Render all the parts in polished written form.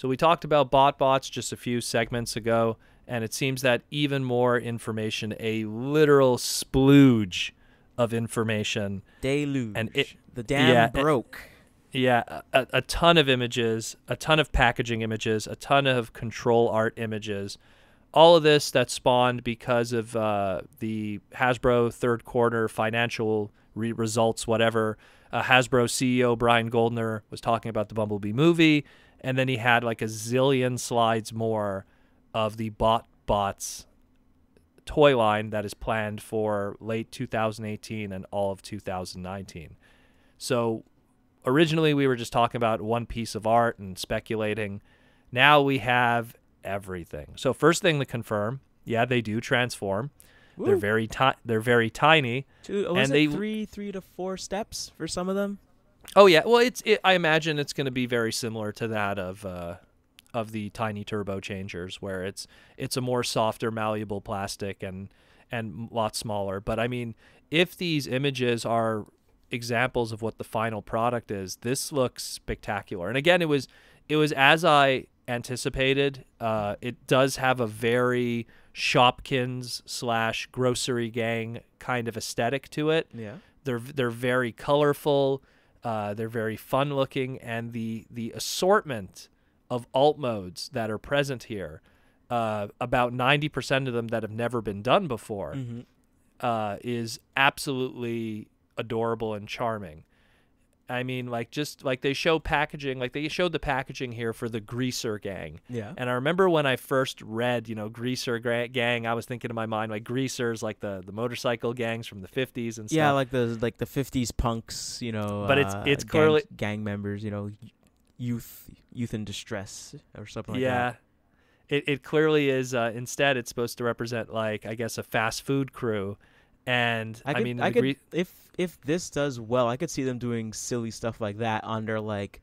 So we talked about BotBots just a few segments ago, and it seems that even more information, a literal splooge of information. Deluge. And the dam broke. A ton of images, a ton of packaging images, a ton of control art images. All of this that spawned because of the Hasbro third quarter financial results, whatever. Hasbro CEO Brian Goldner was talking about the Bumblebee movie, and then he had like a zillion slides more of the BotBots toy line that is planned for late 2018 and all of 2019. So originally we were just talking about one piece of art and speculating. Now we have everything. So first thing to confirm, yeah, they do transform. Woo. They're very tiny. Was it three to 4 steps for some of them? Oh yeah, well I imagine it's going to be very similar to that of the tiny turbo changers, where it's a more softer, malleable plastic and a lot smaller. But I mean, if these images are examples of what the final product is, this looks spectacular. And again, it was as I anticipated. It does have a very Shopkins / grocery gang kind of aesthetic to it. Yeah, they're very colorful. They're very fun looking, and the assortment of alt modes that are present here, about 90% of them that have never been done before, is absolutely adorable and charming. I mean, just like they show packaging, like they showed the packaging here for the Greaser Gang. Yeah. And I remember when I first read, Greaser Gang, I was thinking in my mind, like Greasers, like the motorcycle gangs from the 50s and stuff. Yeah, like the 50s punks, But it's clearly gang members, youth in distress or something like that. Yeah. It clearly is. Instead, it's supposed to represent, like, I guess, a fast food crew. And if this does well, I could see them doing silly stuff like that under like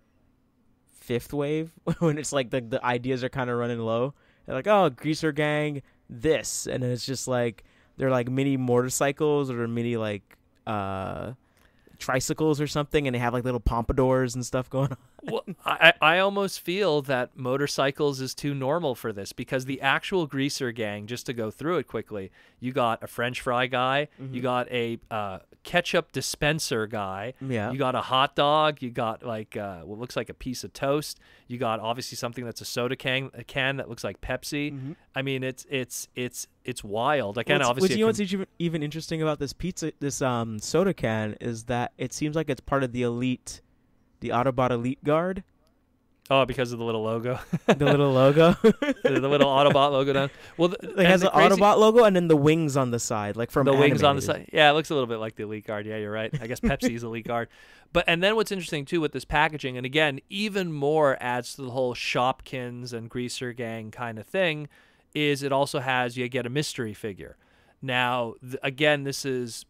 Fifth Wave when it's like the ideas are kind of running low. They're like, oh, Greaser Gang, this, and then it's just like they're like mini motorcycles or mini like tricycles or something, and they have like little pompadours and stuff going on. Well, I almost feel that motorcycles is too normal for this, because the actual Greaser Gang, just to go through it quickly, you got a French fry guy, you got a ketchup dispenser guy, you got a hot dog, you got like what looks like a piece of toast, you got obviously something that's a soda can that looks like Pepsi. I mean, it's wild. Like, obviously, what's even interesting about this soda can is that it seems like it's part of the Autobot Elite Guard. Oh, because of the little logo. The little logo. the little Autobot logo down. Well, it has the Autobot logo and then the wings on the side, like from the animated. Wings on the side. Yeah, it looks a little bit like the Elite Guard. Yeah, you're right. I guess Pepsi's Elite Guard. And then what's interesting too with this packaging, and again, even more adds to the whole Shopkins and Greaser Gang kind of thing, is it also has, you get a mystery figure. Now, again, it's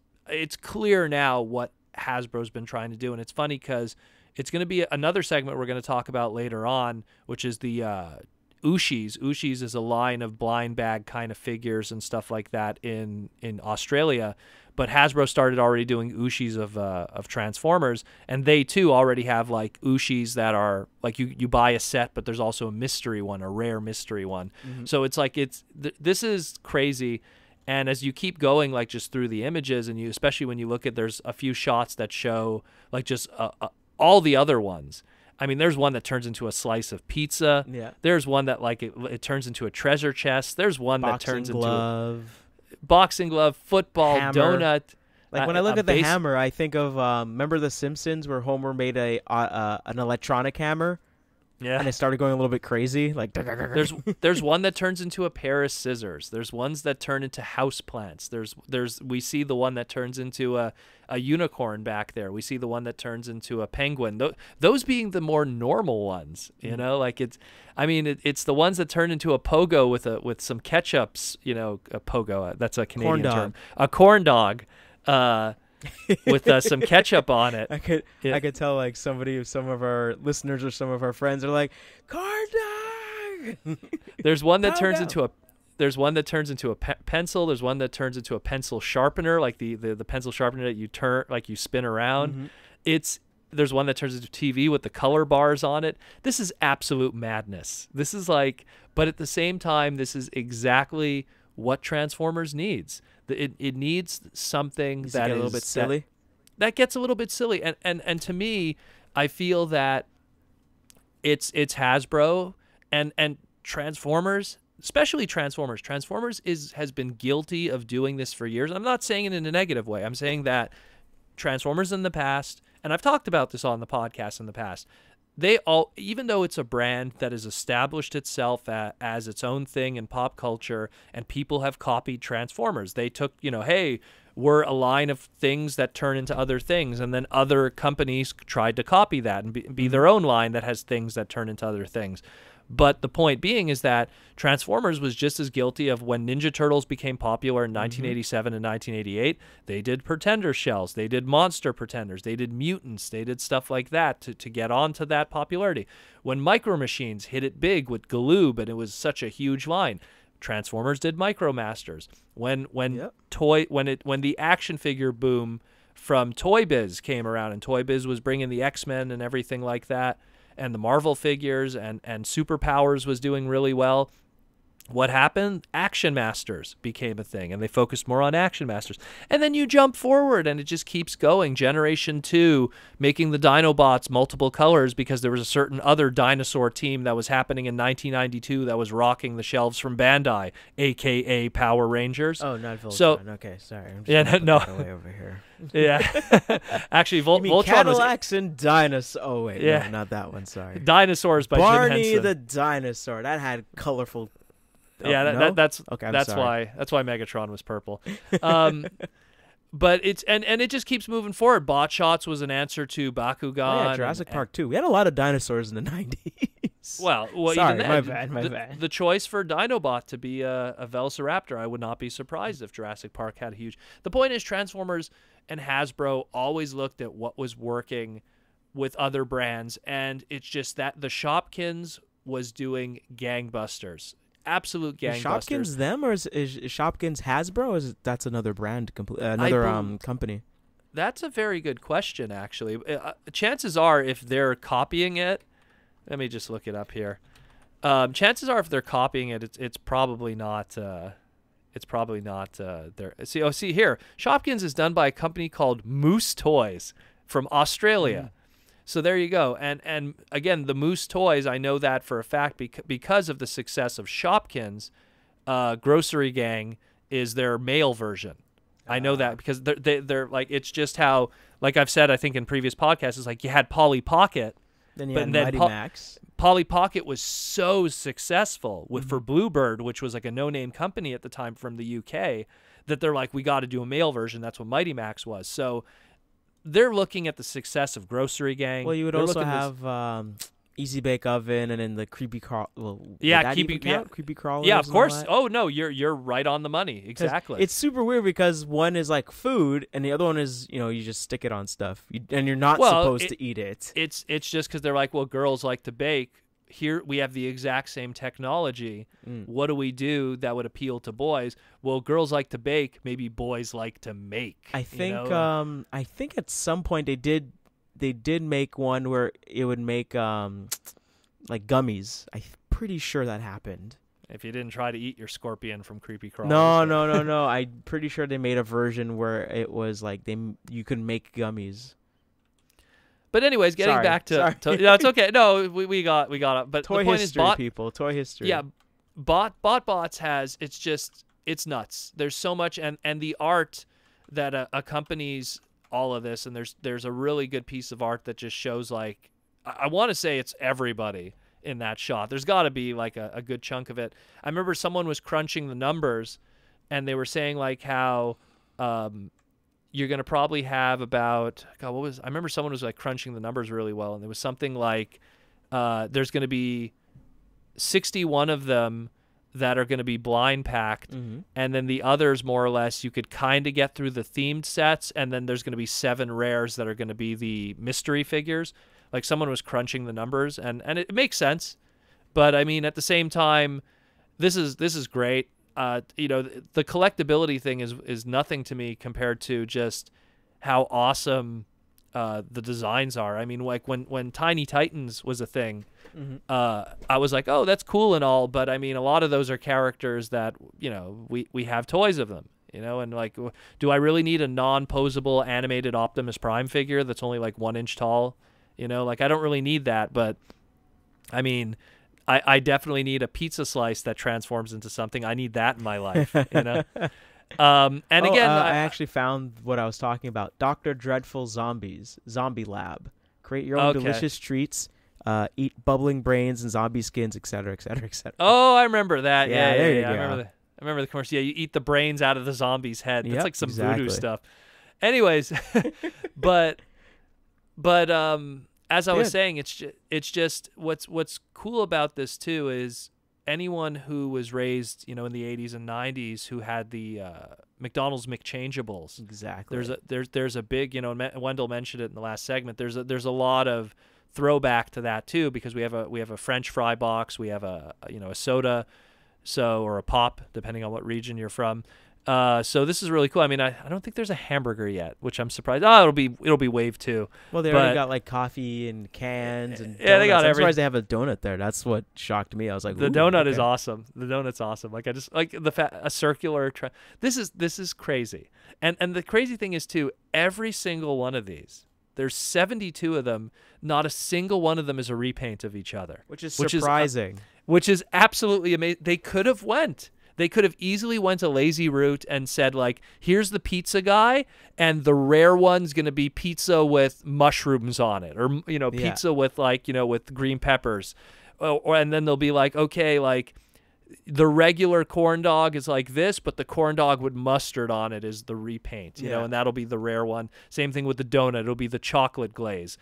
clear now what Hasbro's been trying to do, and it's funny because it's going to be another segment we're going to talk about later on, which is the Ooshis. Ooshis is a line of blind bag kind of figures and stuff like that in Australia. But Hasbro started already doing Ooshis of Transformers, and they too already have like Ooshis that are like you buy a set, but there's also a mystery one, a rare mystery one. So it's like this is crazy. And as you keep going, like just through the images, and especially when you look at, there's a few shots that show like just all the other ones. I mean, there's one that turns into a slice of pizza. Yeah. There's one that like it turns into a treasure chest. There's one that turns into a boxing glove, football, hammer. Donut. Like when I look at the hammer, I think of remember The Simpsons where Homer made an electronic hammer. Yeah. And it started going a little bit crazy. Like there's one that turns into a pair of scissors. There's ones that turn into house plants. We see the one that turns into a unicorn back there. We see the one that turns into a penguin. Those being the more normal ones, like it's the ones that turn into a pogo with some ketchups, a pogo. That's a Canadian term. A corn dog. With some ketchup on it. I could tell like some of our listeners or some of our friends are like, corn dog. There's one that turns into a pencil. There's one that turns into a pencil sharpener, like the pencil sharpener that you turn, like you spin around. There's one that turns into TV with the color bars on it. This is absolute madness. This is like, but at the same time, this is exactly what Transformers needs. It needs something Does it that get is a little bit silly. That gets a little bit silly. And to me, I feel that it's Hasbro and Transformers, especially Transformers. Transformers has been guilty of doing this for years. I'm not saying it in a negative way. I'm saying that Transformers in the past, and I've talked about this on the podcast in the past, they all, even though it's a brand that has established itself as its own thing in pop culture, and people have copied Transformers. They took, hey, we're a line of things that turn into other things, and then other companies tried to copy that and be their own line that has things that turn into other things. But the point being is that Transformers was just as guilty of when Ninja Turtles became popular in 1987 and 1988. They did Pretender shells. They did Monster Pretenders. They did Mutants. They did stuff like that to get onto that popularity. When Micro Machines hit it big with Galoob, and it was such a huge line, Transformers did Micro Masters. When the action figure boom from Toy Biz came around, and Toy Biz was bringing the X-Men and everything like that, and the Marvel figures, and Superpowers was doing really well. What happened? Action Masters became a thing, and they focused more on Action Masters. And then you jump forward, and it just keeps going. Generation 2, making the Dinobots multiple colors because there was a certain other dinosaur team that was happening in 1992 that was rocking the shelves from Bandai, a.k.a. Power Rangers. Oh, not Voltron. So, okay, sorry. I'm just no. way over here. Yeah. Actually, Voltron Cadillacs and dinosaurs. Oh, wait. Yeah. No, not that one. Sorry. Dinosaurs by Jim Barney Henson. the Dinosaur. That had colorful... Yeah, no? that's okay, that's sorry. why Megatron was purple. But it's and it just keeps moving forward. BotShots was an answer to Bakugan. Oh, yeah, Jurassic Park 2. We had a lot of dinosaurs in the 90s. Well, sorry, even my then, bad. The choice for Dinobot to be a Velociraptor, I would not be surprised if Jurassic Park had a huge. The point is, Transformers and Hasbro always looked at what was working with other brands, and it's just that the Shopkins was doing gangbusters. Absolute gangbusters. Is Shopkins them, or is Shopkins Hasbro, or that's another brand, company? That's a very good question, actually. Chances are, if they're copying it, let me just look it up here. Chances are, if they're copying it, it's probably not. It's probably not there. See here. Shopkins is done by a company called Moose Toys from Australia. So there you go. And again, the Moose Toys, I know that for a fact because of the success of Shopkins. Grocery Gang is their male version. I know that because they're like, it's just how, like I've said, I think in previous podcasts, it's like you had Polly Pocket. Then you had Mighty Max. Polly Pocket was so successful for Bluebird, which was like a no-name company at the time from the UK, that they're like, we got to do a male version. That's what Mighty Max was. So they're looking at the success of Grocery Gang. Well, you would also have Easy Bake Oven, and then the Creepy Crawl. Well, Creepy Crawlers. Yeah, of course. Oh no, you're right on the money. Exactly. It's super weird because one is like food, and the other one is you just stick it on stuff, and you're not supposed to eat it. It's just because they're like, well, girls like to bake. Here we have the exact same technology. What do we do that would appeal to boys? Well, girls like to bake. Maybe boys like to make. I think. I think at some point they did make one where it would make like gummies. I'm pretty sure that happened. If you didn't try to eat your scorpion from Creepy Crawlers. No. I'm pretty sure they made a version where it was like you could make gummies. But anyways, getting back to no, it's okay. No, we got it. But toy the point history, is, people, toy history. Yeah, BotBots has it's nuts. There's so much, and the art that accompanies all of this, and there's a really good piece of art that just shows, like, I want to say it's everybody in that shot. There's got to be like a good chunk of it. I remember someone was crunching the numbers, and they were saying like how you're going to probably have about, I remember someone was like crunching the numbers really well, and there was something like there's going to be 61 of them that are going to be blind packed, and then the others, more or less, you could kind of get through the themed sets, and then there's going to be 7 rares that are going to be the mystery figures. Like, someone was crunching the numbers, and it makes sense, but I mean, at the same time, this is great. The collectability thing is nothing to me compared to just how awesome the designs are. I mean, like when Tiny Titans was a thing, Mm-hmm. I was like, oh, that's cool and all, but I mean, a lot of those are characters that, you know, we have toys of them, you know, and like, do I really need a non-posable animated Optimus Prime figure that's only like 1 inch tall? You know, like I don't really need that, but I mean, I definitely need a pizza slice that transforms into something. I need that in my life, you know? And again, I actually found what I was talking about. Dr. Dreadful Zombie Lab. Create your own delicious treats. Eat bubbling brains and zombie skins, etc., etc., etc. Oh, I remember that. Yeah, there you I go. remember the commercial. Yeah, you eat the brains out of the zombie's head. That's Yep, like some exactly. voodoo stuff. Anyways, but as I was saying, it's just what's cool about this too is anyone who was raised, you know, in the 80s and 90s who had the McDonald's McChangeables. Exactly. There's a big, you know, Wendell mentioned it in the last segment. There's a lot of throwback to that too, because we have a French fry box, we have a soda, or a pop, depending on what region you're from. So this is really cool. I mean, I don't think there's a hamburger yet, which I'm surprised. Oh, it'll be wave 2. Well, they already got like coffee and cans and yeah, they got I'm everything. surprised they have a donut there. That's what shocked me. I was like, the donut is awesome. The donut's awesome. Like I just like a circular. This is crazy. And the crazy thing is too, every single one of these, there's 72 of them. Not a single one of them is a repaint of each other, which is surprising. Which is absolutely amazing. They could have easily went a lazy route and said, like, here's the pizza guy, and the rare one's going to be pizza with mushrooms on it, or, you know, pizza with, like, you know, with green peppers. And then they'll be like, okay, like, the regular corn dog is like this, but the corn dog with mustard on it is the repaint, you know, and that'll be the rare one. Same thing with the donut. It'll be the chocolate glaze.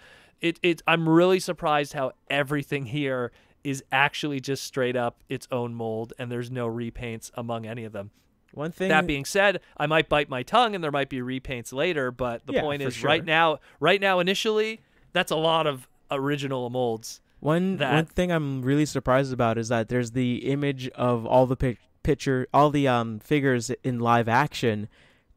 I'm really surprised how everything here is actually just straight up its own mold, and there's no repaints among any of them. One thing. That being said, I might bite my tongue, and there might be repaints later. But the point is, right now, initially, that's a lot of original molds. One thing I'm really surprised about is that there's the image of all the figures in live action,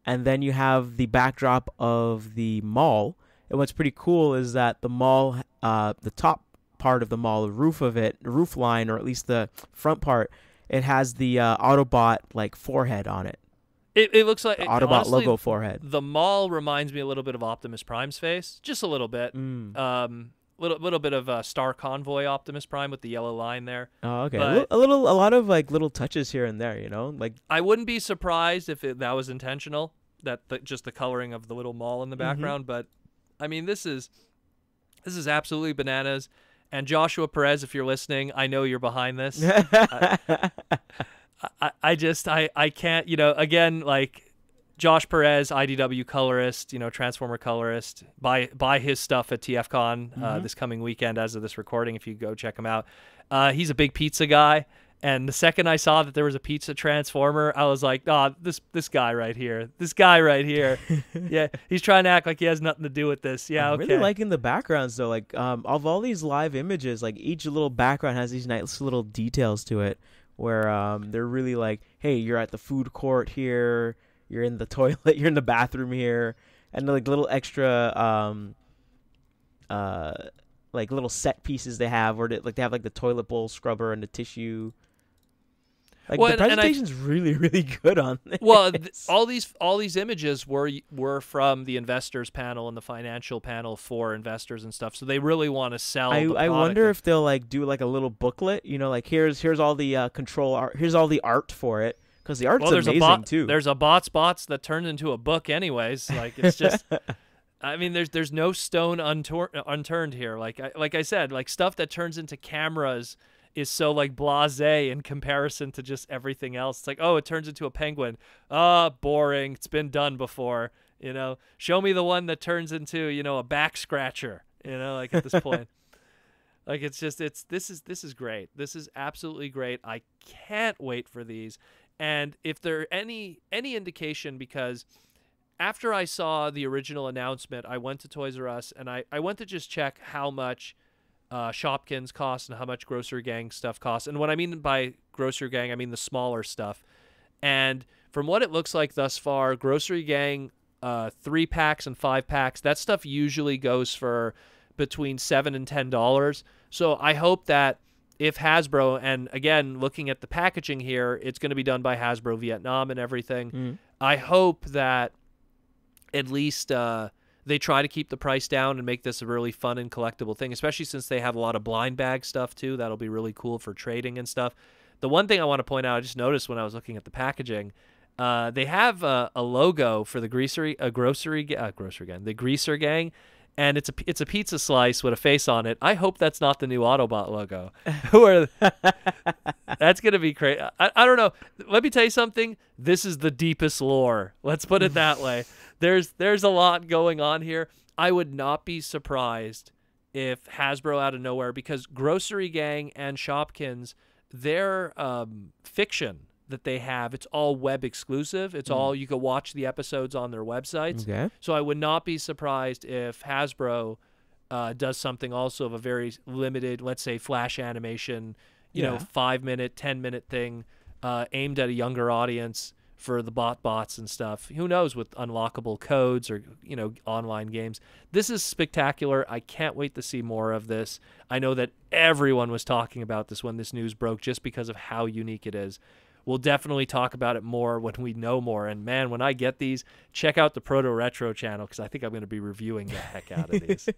and then you have the backdrop of the mall. And what's pretty cool is that the mall, the top part of the mall, the roof line, or at least the front part, it has the Autobot like forehead on it. It looks like the Autobot honestly, logo forehead. The mall reminds me a little bit of Optimus Prime's face, just a little bit. Little bit of Star Convoy Optimus Prime with the yellow line there. Oh, okay. But a lot of like little touches here and there, you know. Like I wouldn't be surprised if that was intentional, just the coloring of the little mall in the background. But I mean, this is absolutely bananas. And Joshua Perez, if you're listening, I know you're behind this. I can't, you know, again, like Josh Perez, IDW colorist, you know, Transformer colorist, buy his stuff at TFCon this coming weekend as of this recording, if you go check him out. He's a big pizza guy. And the second I saw that there was a pizza Transformer, I was like, oh, this guy right here. Yeah, he's trying to act like he has nothing to do with this. Yeah, I'm really liking the backgrounds, though. Like, of all these live images, like, each little background has these nice little details to it where they're really like, hey, you're at the food court here, you're in the toilet, you're in the bathroom here, and like little extra like little set pieces they have, where they have like the toilet bowl scrubber and the tissue. Like the presentation's really, really good on this. Well, all these images were from the investors panel and the financial panel for investors and stuff. So they really want to sell. I wonder if they'll like do like a little booklet. You know, like here's all the control art. Here's all the art for it, because the art's amazing too. There's a BotBots that turned into a book, anyways. Like it's just. I mean, there's no stone unturned here. Like I said, like stuff that turns into cameras is so like blasé in comparison to just everything else. It's like, oh, it turns into a penguin. Boring. It's been done before. You know, show me the one that turns into, you know, a back scratcher. You know, like at this point, like this is great. This is absolutely great. I can't wait for these. And if there any indication, because after I saw the original announcement, I went to Toys R Us and I went to just check how much Shopkins cost and how much Grocery Gang stuff costs. And what I mean by Grocery Gang, I mean the smaller stuff. And from what it looks like thus far, Grocery Gang 3 packs and 5 packs. That stuff usually goes for between $7 and $10. So I hope that if Hasbro, and again, looking at the packaging here, it's going to be done by Hasbro Vietnam and everything. I hope that at least they try to keep the price down and make this a really fun and collectible thing, especially since they have a lot of blind bag stuff too. That'll be really cool for trading and stuff. The one thing I want to point out, I just noticed when I was looking at the packaging, they have a logo for the Grocery Gang, and it's a pizza slice with a face on it. I hope that's not the new Autobot logo. That's gonna be crazy. I don't know. Let me tell you something. This is the deepest lore. Let's put it that way. There's a lot going on here. I would not be surprised if Hasbro out of nowhere, because Grocery Gang and Shopkins, their fiction that they have, it's all web exclusive. It's all, you can watch the episodes on their websites. Okay. So I would not be surprised if Hasbro does something also of a very limited, let's say, flash animation, you know, 5-minute, 10-minute thing aimed at a younger audience for the BotBots and stuff. Who knows, with unlockable codes or, you know, online games. This is spectacular. I can't wait to see more of this. I know that everyone was talking about this when this news broke just because of how unique it is. We'll definitely talk about it more when we know more. And man, when I get these, check out the Proto Retro channel, because I think I'm going to be reviewing the heck out of these.